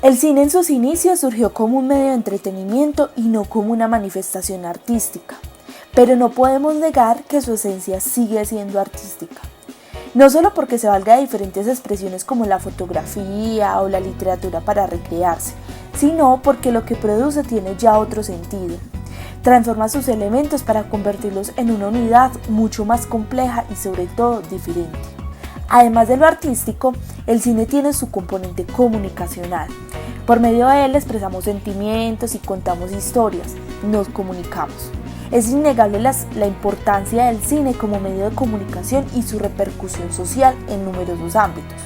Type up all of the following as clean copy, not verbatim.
El cine en sus inicios surgió como un medio de entretenimiento y no como una manifestación artística, pero no podemos negar que su esencia sigue siendo artística. No solo porque se valga de diferentes expresiones como la fotografía o la literatura para recrearse, sino porque lo que produce tiene ya otro sentido. Transforma sus elementos para convertirlos en una unidad mucho más compleja y sobre todo diferente. Además de lo artístico, el cine tiene su componente comunicacional. Por medio de él expresamos sentimientos y contamos historias, nos comunicamos. Es innegable la importancia del cine como medio de comunicación y su repercusión social en numerosos ámbitos.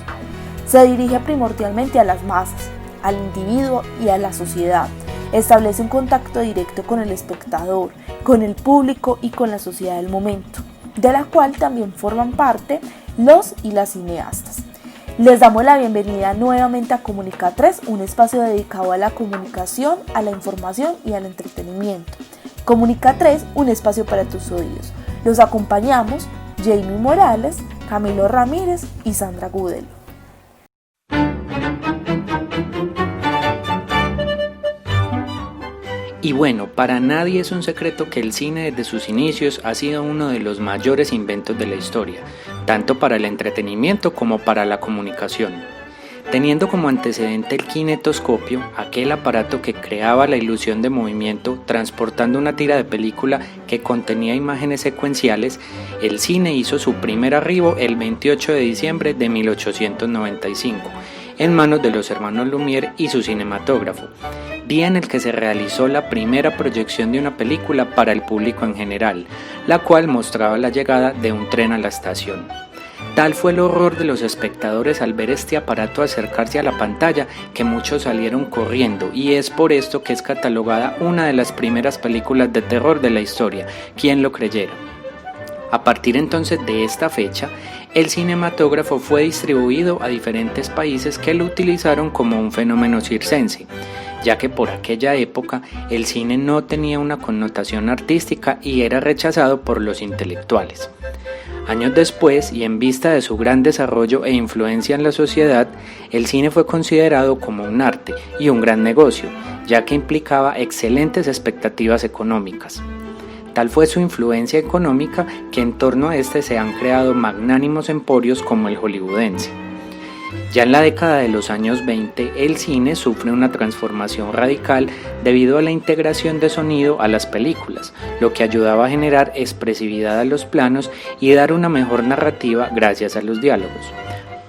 Se dirige primordialmente a las masas, al individuo y a la sociedad. Establece un contacto directo con el espectador, con el público y con la sociedad del momento, de la cual también forman parte los y las cineastas. Les damos la bienvenida nuevamente a Comunica 3, un espacio dedicado a la comunicación, a la información y al entretenimiento. Comunica 3, un espacio para tus oídos. Los acompañamos Jamie Morales, Camilo Ramírez y Sandra Gudel. Y bueno, para nadie es un secreto que el cine desde sus inicios ha sido uno de los mayores inventos de la historia, tanto para el entretenimiento como para la comunicación. Teniendo como antecedente el kinetoscopio, aquel aparato que creaba la ilusión de movimiento transportando una tira de película que contenía imágenes secuenciales, el cine hizo su primer arribo el 28 de diciembre de 1895, en manos de los hermanos Lumière y su cinematógrafo, día en el que se realizó la primera proyección de una película para el público en general, la cual mostraba la llegada de un tren a la estación. Tal fue el horror de los espectadores al ver este aparato acercarse a la pantalla que muchos salieron corriendo, y es por esto que es catalogada una de las primeras películas de terror de la historia, quien lo creyera. A partir entonces de esta fecha, el cinematógrafo fue distribuido a diferentes países que lo utilizaron como un fenómeno circense, ya que por aquella época el cine no tenía una connotación artística y era rechazado por los intelectuales. Años después, y en vista de su gran desarrollo e influencia en la sociedad, el cine fue considerado como un arte y un gran negocio, ya que implicaba excelentes expectativas económicas. Tal fue su influencia económica que en torno a este se han creado magnánimos emporios como el hollywoodense. Ya en la década de los años 20, el cine sufre una transformación radical debido a la integración de sonido a las películas, lo que ayudaba a generar expresividad a los planos y dar una mejor narrativa gracias a los diálogos.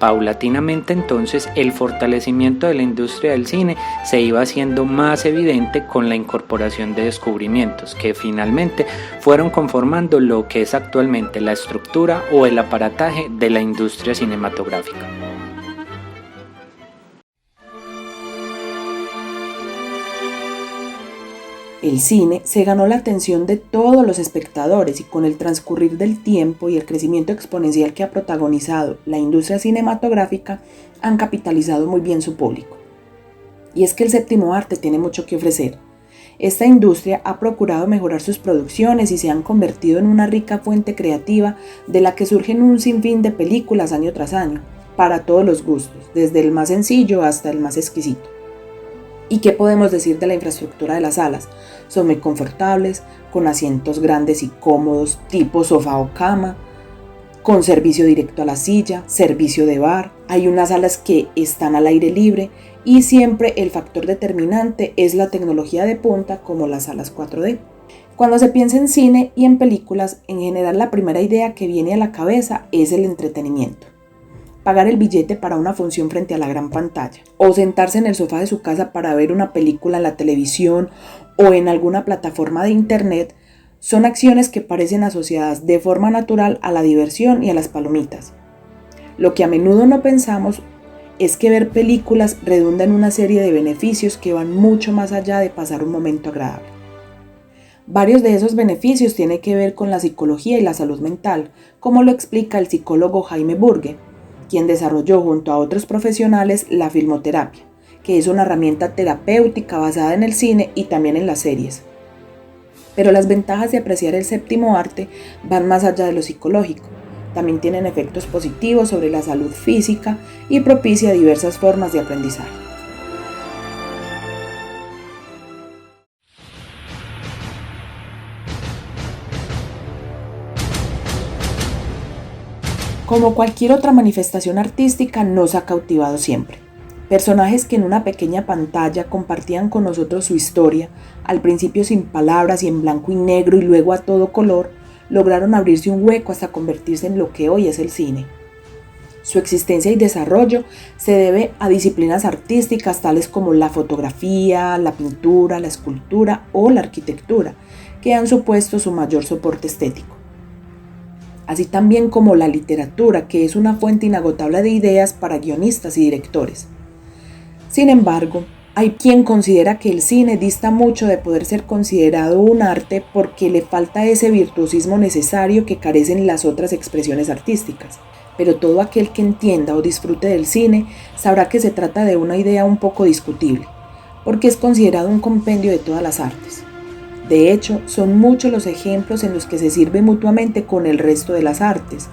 Paulatinamente entonces el fortalecimiento de la industria del cine se iba haciendo más evidente con la incorporación de descubrimientos que finalmente fueron conformando lo que es actualmente la estructura o el aparataje de la industria cinematográfica. El cine se ganó la atención de todos los espectadores y con el transcurrir del tiempo y el crecimiento exponencial que ha protagonizado la industria cinematográfica han capitalizado muy bien su público. Y es que el séptimo arte tiene mucho que ofrecer. Esta industria ha procurado mejorar sus producciones y se han convertido en una rica fuente creativa de la que surgen un sinfín de películas año tras año, para todos los gustos, desde el más sencillo hasta el más exquisito. ¿Y qué podemos decir de la infraestructura de las salas? Son muy confortables, con asientos grandes y cómodos, tipo sofá o cama, con servicio directo a la silla, servicio de bar. Hay unas salas que están al aire libre y siempre el factor determinante es la tecnología de punta como las salas 4D. Cuando se piensa en cine y en películas, en general la primera idea que viene a la cabeza es el entretenimiento. Pagar el billete para una función frente a la gran pantalla, o sentarse en el sofá de su casa para ver una película en la televisión o en alguna plataforma de internet, son acciones que parecen asociadas de forma natural a la diversión y a las palomitas. Lo que a menudo no pensamos es que ver películas redunda en una serie de beneficios que van mucho más allá de pasar un momento agradable. Varios de esos beneficios tienen que ver con la psicología y la salud mental, como lo explica el psicólogo Jaime Burge, quien desarrolló junto a otros profesionales la filmoterapia, que es una herramienta terapéutica basada en el cine y también en las series. Pero las ventajas de apreciar el séptimo arte van más allá de lo psicológico. También tienen efectos positivos sobre la salud física y propicia diversas formas de aprendizaje. Como cualquier otra manifestación artística, nos ha cautivado siempre. Personajes que en una pequeña pantalla compartían con nosotros su historia, al principio sin palabras y en blanco y negro y luego a todo color, lograron abrirse un hueco hasta convertirse en lo que hoy es el cine. Su existencia y desarrollo se debe a disciplinas artísticas tales como la fotografía, la pintura, la escultura o la arquitectura, que han supuesto su mayor soporte estético. Así también como la literatura, que es una fuente inagotable de ideas para guionistas y directores. Sin embargo, hay quien considera que el cine dista mucho de poder ser considerado un arte porque le falta ese virtuosismo necesario que carecen las otras expresiones artísticas. Pero todo aquel que entienda o disfrute del cine sabrá que se trata de una idea un poco discutible, porque es considerado un compendio de todas las artes. De hecho, son muchos los ejemplos en los que se sirve mutuamente con el resto de las artes.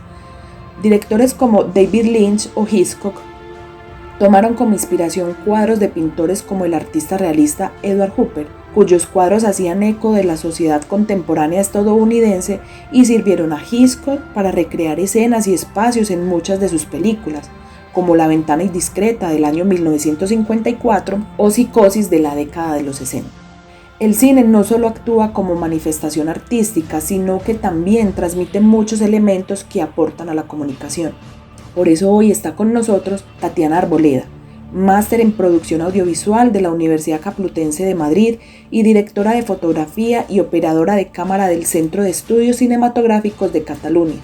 Directores como David Lynch o Hitchcock tomaron como inspiración cuadros de pintores como el artista realista Edward Hopper, cuyos cuadros hacían eco de la sociedad contemporánea estadounidense y sirvieron a Hitchcock para recrear escenas y espacios en muchas de sus películas, como La ventana indiscreta del año 1954 o Psicosis de la década de los 60. El cine no solo actúa como manifestación artística, sino que también transmite muchos elementos que aportan a la comunicación. Por eso hoy está con nosotros Tatiana Arboleda, máster en producción audiovisual de la Universidad Complutense de Madrid y directora de fotografía y operadora de cámara del Centro de Estudios Cinematográficos de Cataluña,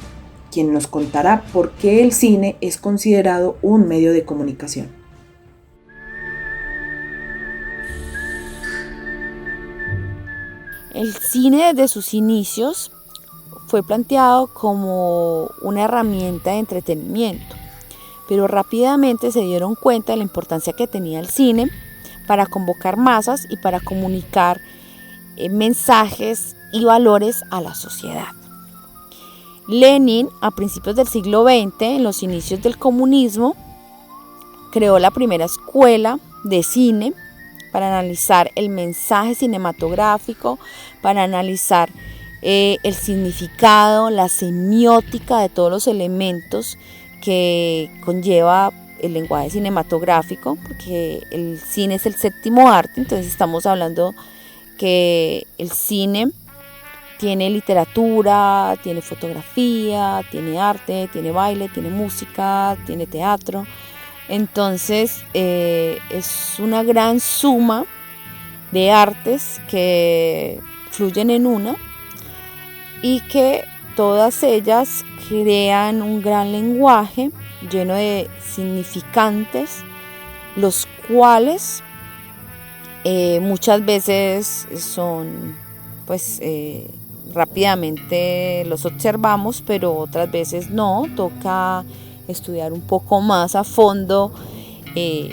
quien nos contará por qué el cine es considerado un medio de comunicación. El cine desde sus inicios fue planteado como una herramienta de entretenimiento, pero rápidamente se dieron cuenta de la importancia que tenía el cine para convocar masas y para comunicar mensajes y valores a la sociedad. Lenin, a principios del siglo XX, en los inicios del comunismo, creó la primera escuela de cine para analizar el mensaje cinematográfico, para analizar el significado, la semiótica de todos los elementos que conlleva el lenguaje cinematográfico, porque el cine es el séptimo arte, entonces estamos hablando que el cine tiene literatura, tiene fotografía, tiene arte, tiene baile, tiene música, tiene teatro. Entonces es una gran suma de artes que fluyen en una y que todas ellas crean un gran lenguaje lleno de significantes, los cuales muchas veces son, rápidamente los observamos, pero otras veces no, toca estudiar un poco más a fondo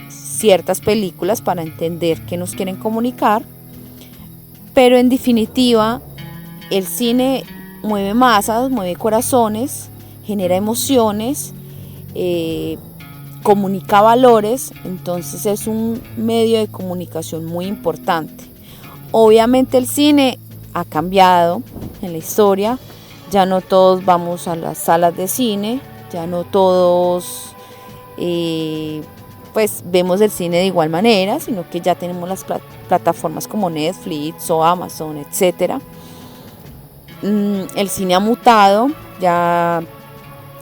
ciertas películas para entender qué nos quieren comunicar. Pero en definitiva, el cine mueve masas, mueve corazones, genera emociones, comunica valores, entonces es un medio de comunicación muy importante. Obviamente el cine ha cambiado en la historia, ya no todos vamos a las salas de cine, ya no todos vemos el cine de igual manera, sino que ya tenemos las plataformas como Netflix o Amazon, etc. El cine ha mutado, ya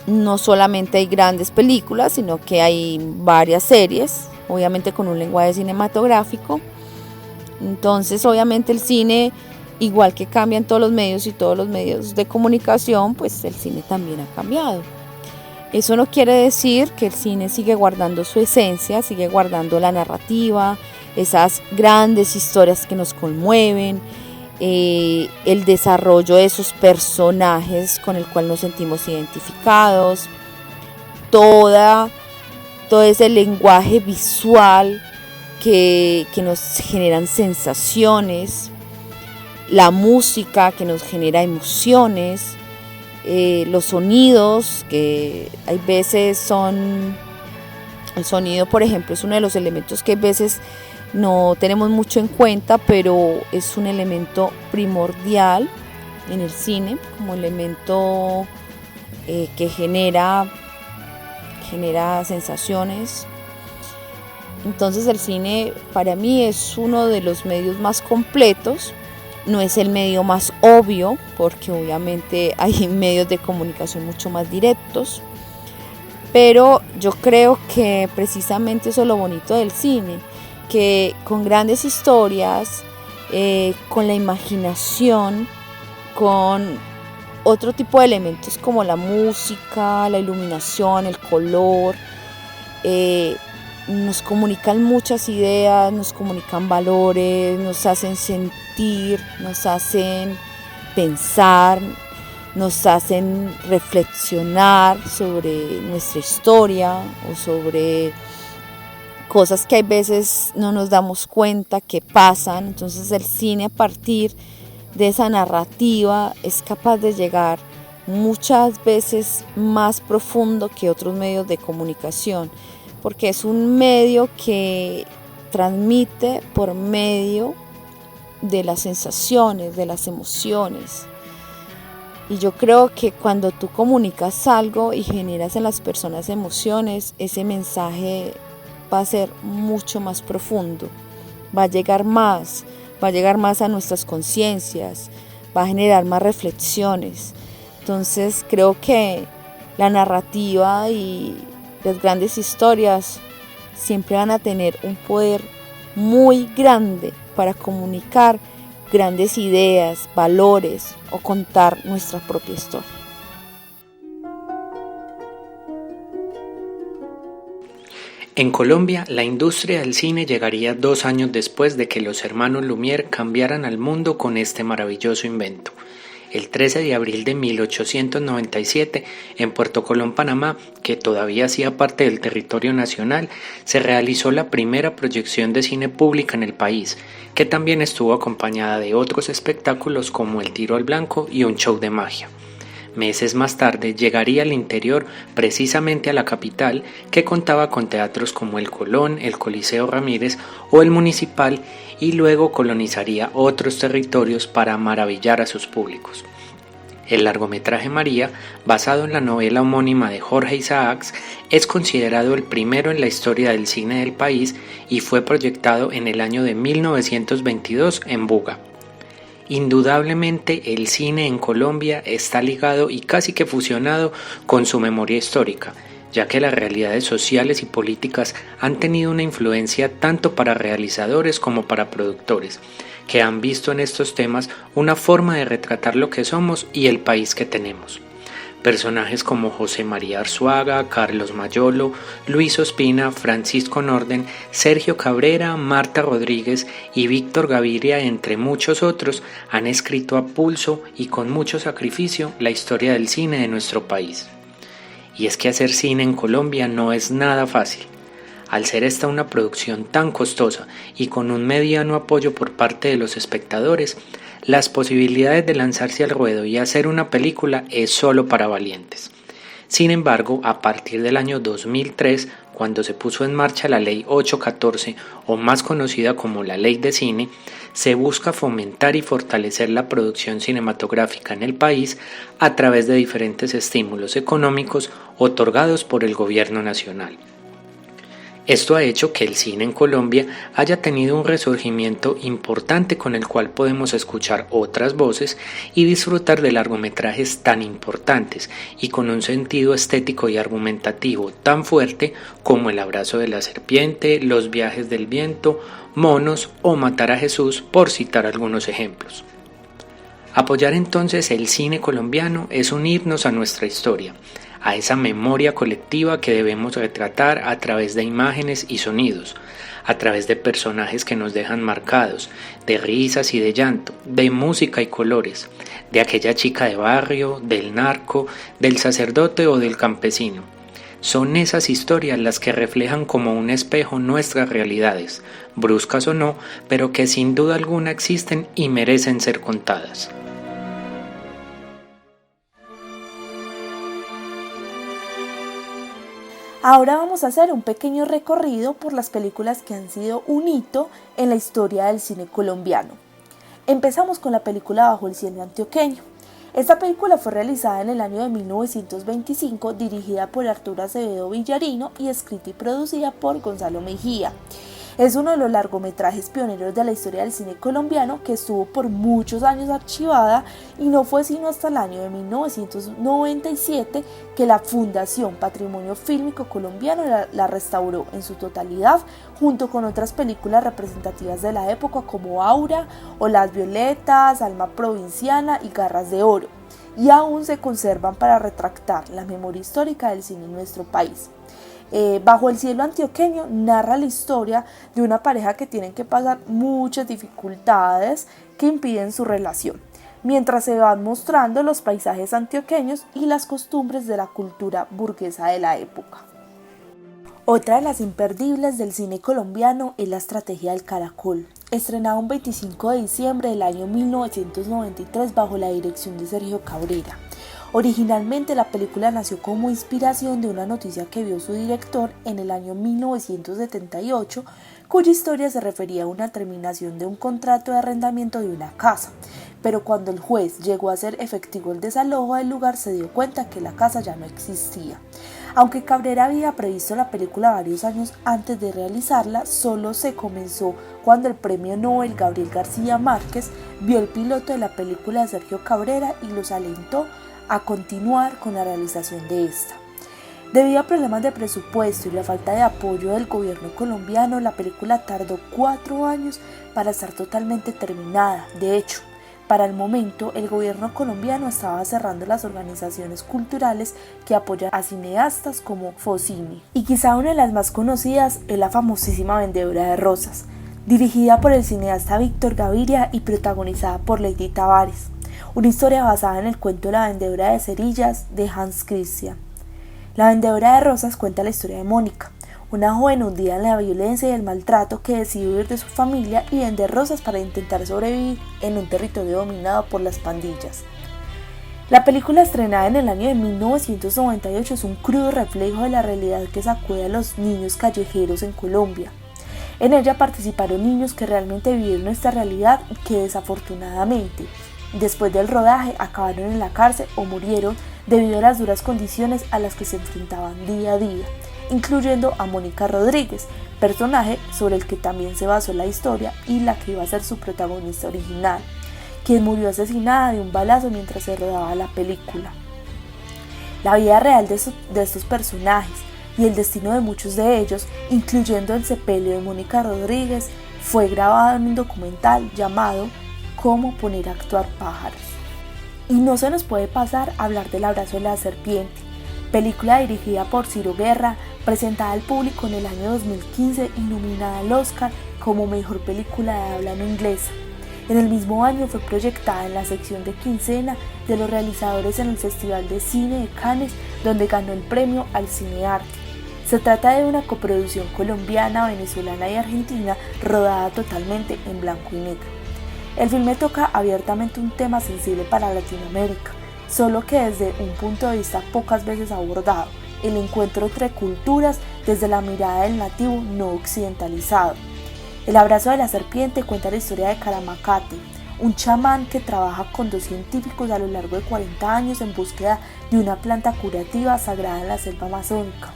no solamente hay grandes películas, sino que hay varias series, obviamente con un lenguaje cinematográfico. Entonces, obviamente el cine, igual que cambian todos los medios y todos los medios de comunicación, pues el cine también ha cambiado. Eso no quiere decir que el cine sigue guardando su esencia, sigue guardando la narrativa, esas grandes historias que nos conmueven, el desarrollo de esos personajes con el cual nos sentimos identificados, todo ese lenguaje visual que nos generan sensaciones, la música que nos genera emociones, los sonidos que hay veces son, el sonido por ejemplo es uno de los elementos que a veces no tenemos mucho en cuenta, pero es un elemento primordial en el cine como elemento que genera genera sensaciones. Entonces el cine para mí es uno de los medios más completos. No es el medio más obvio, porque obviamente hay medios de comunicación mucho más directos, pero yo creo que precisamente eso es lo bonito del cine, que con grandes historias, con la imaginación, con otro tipo de elementos como la música, la iluminación, el color, nos comunican muchas ideas, nos comunican valores, nos hacen sentir, nos hacen pensar, nos hacen reflexionar sobre nuestra historia o sobre cosas que hay veces no nos damos cuenta que pasan. Entonces el cine, a partir de esa narrativa, es capaz de llegar muchas veces más profundo que otros medios de comunicación, porque es un medio que transmite por medio de las sensaciones, de las emociones. Y yo creo que cuando tú comunicas algo y generas en las personas emociones, ese mensaje va a ser mucho más profundo, va a llegar más a nuestras conciencias, va a generar más reflexiones. Entonces creo que la narrativa y las grandes historias siempre van a tener un poder muy grande para comunicar grandes ideas, valores o contar nuestra propia historia. En Colombia, la industria del cine llegaría 2 años después de que los hermanos Lumière cambiaran al mundo con este maravilloso invento. El 13 de abril de 1897, en Puerto Colón, Panamá, que todavía hacía parte del territorio nacional, se realizó la primera proyección de cine pública en el país, que también estuvo acompañada de otros espectáculos como el tiro al blanco y un show de magia. Meses más tarde llegaría al interior, precisamente a la capital, que contaba con teatros como el Colón, el Coliseo Ramírez o el Municipal, y luego colonizaría otros territorios para maravillar a sus públicos. El largometraje María, basado en la novela homónima de Jorge Isaacs, es considerado el primero en la historia del cine del país y fue proyectado en el año de 1922 en Buga. Indudablemente el cine en Colombia está ligado y casi que fusionado con su memoria histórica, ya que las realidades sociales y políticas han tenido una influencia tanto para realizadores como para productores, que han visto en estos temas una forma de retratar lo que somos y el país que tenemos. Personajes como José María Arzuaga, Carlos Mayolo, Luis Ospina, Francisco Norden, Sergio Cabrera, Marta Rodríguez y Víctor Gaviria, entre muchos otros, han escrito a pulso y con mucho sacrificio la historia del cine de nuestro país. Y es que hacer cine en Colombia no es nada fácil. Al ser esta una producción tan costosa y con un mediano apoyo por parte de los espectadores, las posibilidades de lanzarse al ruedo y hacer una película es solo para valientes. Sin embargo, a partir del año 2003, cuando se puso en marcha la Ley 814, o más conocida como la Ley de Cine, se busca fomentar y fortalecer la producción cinematográfica en el país a través de diferentes estímulos económicos otorgados por el gobierno nacional. Esto ha hecho que el cine en Colombia haya tenido un resurgimiento importante con el cual podemos escuchar otras voces y disfrutar de largometrajes tan importantes y con un sentido estético y argumentativo tan fuerte como El abrazo de la serpiente, Los viajes del viento, Monos o Matar a Jesús, por citar algunos ejemplos. Apoyar entonces el cine colombiano es unirnos a nuestra historia, a esa memoria colectiva que debemos retratar a través de imágenes y sonidos, a través de personajes que nos dejan marcados, de risas y de llanto, de música y colores, de aquella chica de barrio, del narco, del sacerdote o del campesino. Son esas historias las que reflejan como un espejo nuestras realidades, bruscas o no, pero que sin duda alguna existen y merecen ser contadas. Ahora vamos a hacer un pequeño recorrido por las películas que han sido un hito en la historia del cine colombiano. Empezamos con la película Bajo el cielo antioqueño. Esta película fue realizada en el año de 1925, dirigida por Arturo Acevedo Villarino y escrita y producida por Gonzalo Mejía. Es uno de los largometrajes pioneros de la historia del cine colombiano, que estuvo por muchos años archivada, y no fue sino hasta el año de 1997 que la Fundación Patrimonio Fílmico Colombiano la restauró en su totalidad, junto con otras películas representativas de la época como Aura o Las Violetas, Alma Provinciana y Garras de Oro, y aún se conservan para retractar la memoria histórica del cine en nuestro país. Bajo el cielo antioqueño narra la historia de una pareja que tienen que pasar muchas dificultades que impiden su relación, mientras se van mostrando los paisajes antioqueños y las costumbres de la cultura burguesa de la época. Otra de las imperdibles del cine colombiano es La Estrategia del Caracol, estrenada un 25 de diciembre del año 1993 bajo la dirección de Sergio Cabrera. Originalmente la película nació como inspiración de una noticia que vio su director en el año 1978, cuya historia se refería a una terminación de un contrato de arrendamiento de una casa, pero cuando el juez llegó a hacer efectivo el desalojo del lugar se dio cuenta que la casa ya no existía. Aunque Cabrera había previsto la película varios años antes de realizarla, solo se comenzó cuando el premio Nobel Gabriel García Márquez vio el piloto de la película de Sergio Cabrera y los alentó a continuar con la realización de esta. Debido a problemas de presupuesto y la falta de apoyo del gobierno colombiano, la película tardó 4 años para estar totalmente terminada. De hecho, para el momento, el gobierno colombiano estaba cerrando las organizaciones culturales que apoyan a cineastas como Focine. Y quizá una de las más conocidas es la famosísima Vendedora de Rosas, dirigida por el cineasta Víctor Gaviria y protagonizada por Lady Tavares. Una historia basada en el cuento La Vendedora de Cerillas de Hans Christian. La Vendedora de Rosas cuenta la historia de Mónica, una joven hundida en la violencia y el maltrato que decide huir de su familia y vender rosas para intentar sobrevivir en un territorio dominado por las pandillas. La película, estrenada en el año de 1998, es un crudo reflejo de la realidad que sacude a los niños callejeros en Colombia. En ella participaron niños que realmente vivieron esta realidad y que desafortunadamente, después del rodaje, acabaron en la cárcel o murieron debido a las duras condiciones a las que se enfrentaban día a día, incluyendo a Mónica Rodríguez, personaje sobre el que también se basó la historia y la que iba a ser su protagonista original, quien murió asesinada de un balazo mientras se rodaba la película. La vida real de estos personajes y el destino de muchos de ellos, incluyendo el sepelio de Mónica Rodríguez, fue grabado en un documental llamado Cómo poner a actuar pájaros. Y no se nos puede pasar hablar del Abrazo de la Serpiente, película dirigida por Ciro Guerra, presentada al público en el año 2015 y nominada al Oscar como Mejor Película de Habla No Inglesa. En el mismo año fue proyectada en la sección de quincena de los realizadores en el Festival de Cine de Cannes, donde ganó el premio al Cinearte. Se trata de una coproducción colombiana, venezolana y argentina, rodada totalmente en blanco y negro. El filme toca abiertamente un tema sensible para Latinoamérica, solo que desde un punto de vista pocas veces abordado, el encuentro entre culturas desde la mirada del nativo no occidentalizado. El Abrazo de la Serpiente cuenta la historia de Caramacate, un chamán que trabaja con 2 científicos a lo largo de 40 años en búsqueda de una planta curativa sagrada en la selva amazónica.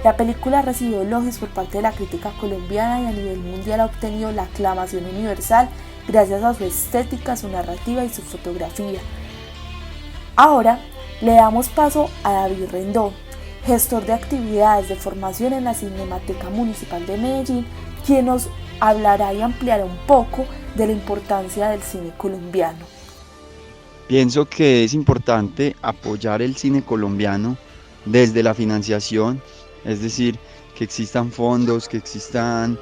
La película recibió elogios por parte de la crítica colombiana y a nivel mundial ha obtenido la aclamación universal gracias a su estética, su narrativa y su fotografía. Ahora le damos paso a David Rendón, gestor de actividades de formación en la Cinemateca Municipal de Medellín, quien nos hablará y ampliará un poco de la importancia del cine colombiano. Pienso que es importante apoyar el cine colombiano desde la financiación, es decir, que existan fondos, que existan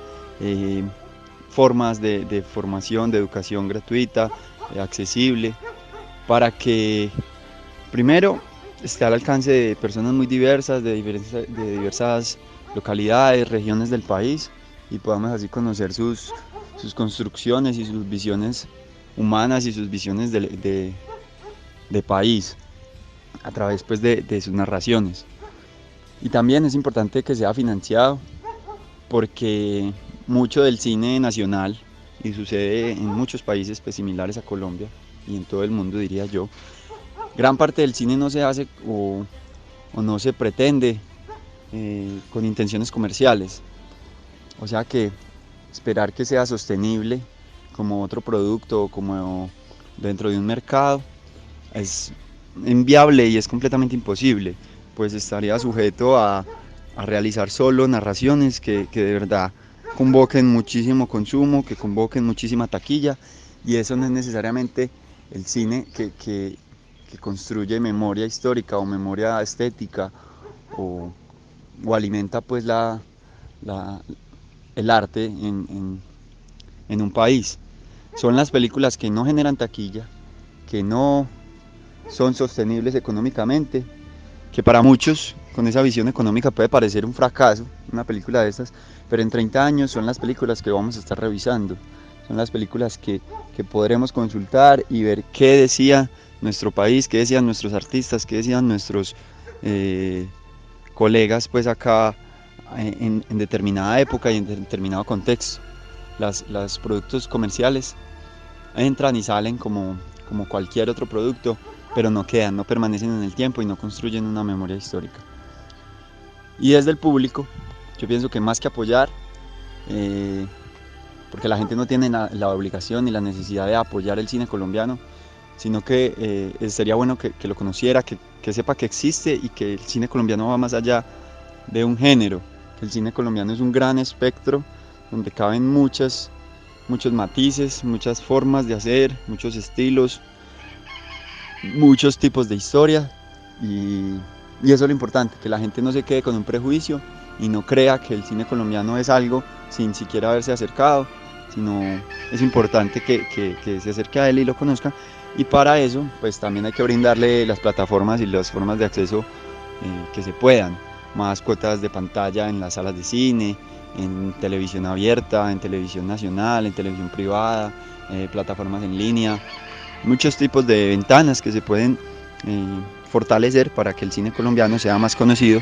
formas de formación, de educación gratuita, accesible, para que primero esté al alcance de personas muy diversas, de diversas localidades, regiones del país, y podamos así conocer sus construcciones y sus visiones humanas y sus visiones de país a través pues, de sus narraciones. Y también es importante que sea financiado, porque mucho del cine nacional, y sucede en muchos países pues, similares a Colombia y en todo el mundo diría yo, Gran parte del cine no se hace o no se pretende con intenciones comerciales. O sea que esperar que sea sostenible como otro producto o como dentro de un mercado es inviable y es completamente imposible, pues estaría sujeto a realizar solo narraciones que de verdad convoquen muchísimo consumo, que convoquen muchísima taquilla, y eso no es necesariamente el cine que construye memoria histórica o memoria estética o alimenta pues el arte en un país. Son las películas que no generan taquilla, que no son sostenibles económicamente, que para muchos con esa visión económica puede parecer un fracaso, una película de estas, pero en 30 años son las películas que vamos a estar revisando, son las películas que podremos consultar y ver qué decía nuestro país, qué decían nuestros artistas, qué decían nuestros colegas pues acá en determinada época y en determinado contexto. Los productos comerciales entran y salen como cualquier otro producto, pero no quedan, no permanecen en el tiempo y no construyen una memoria histórica. Y desde el público, yo pienso que más que apoyar, porque la gente no tiene la obligación ni la necesidad de apoyar el cine colombiano, sino que sería bueno que lo conociera, que sepa que existe y que el cine colombiano va más allá de un género, que el cine colombiano es un gran espectro donde caben muchos matices, muchas formas de hacer, muchos estilos, muchos tipos de historia, y eso es lo importante, que la gente no se quede con un prejuicio y no crea que el cine colombiano es algo sin siquiera haberse acercado, sino es importante que se acerque a él y lo conozca, y para eso pues también hay que brindarle las plataformas y las formas de acceso que se puedan, más cuotas de pantalla en las salas de cine, en televisión abierta, en televisión nacional, en televisión privada, plataformas en línea, muchos tipos de ventanas que se pueden fortalecer para que el cine colombiano sea más conocido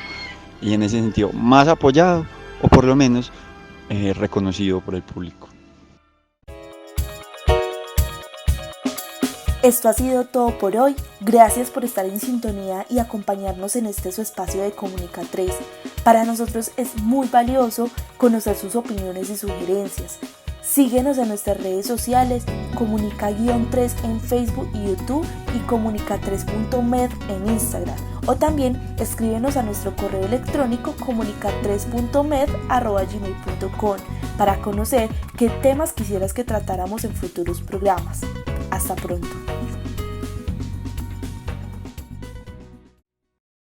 y en ese sentido más apoyado o por lo menos reconocido por el público. Esto ha sido todo por hoy. Gracias por estar en sintonía y acompañarnos en este su espacio de Comunica 3. Para nosotros es muy valioso conocer sus opiniones y sugerencias. Síguenos en nuestras redes sociales, Comunica-3 en Facebook y YouTube y Comunica3.med en Instagram. O también escríbenos a nuestro correo electrónico comunica3.med@gmail.com para conocer qué temas quisieras que tratáramos en futuros programas. Hasta pronto.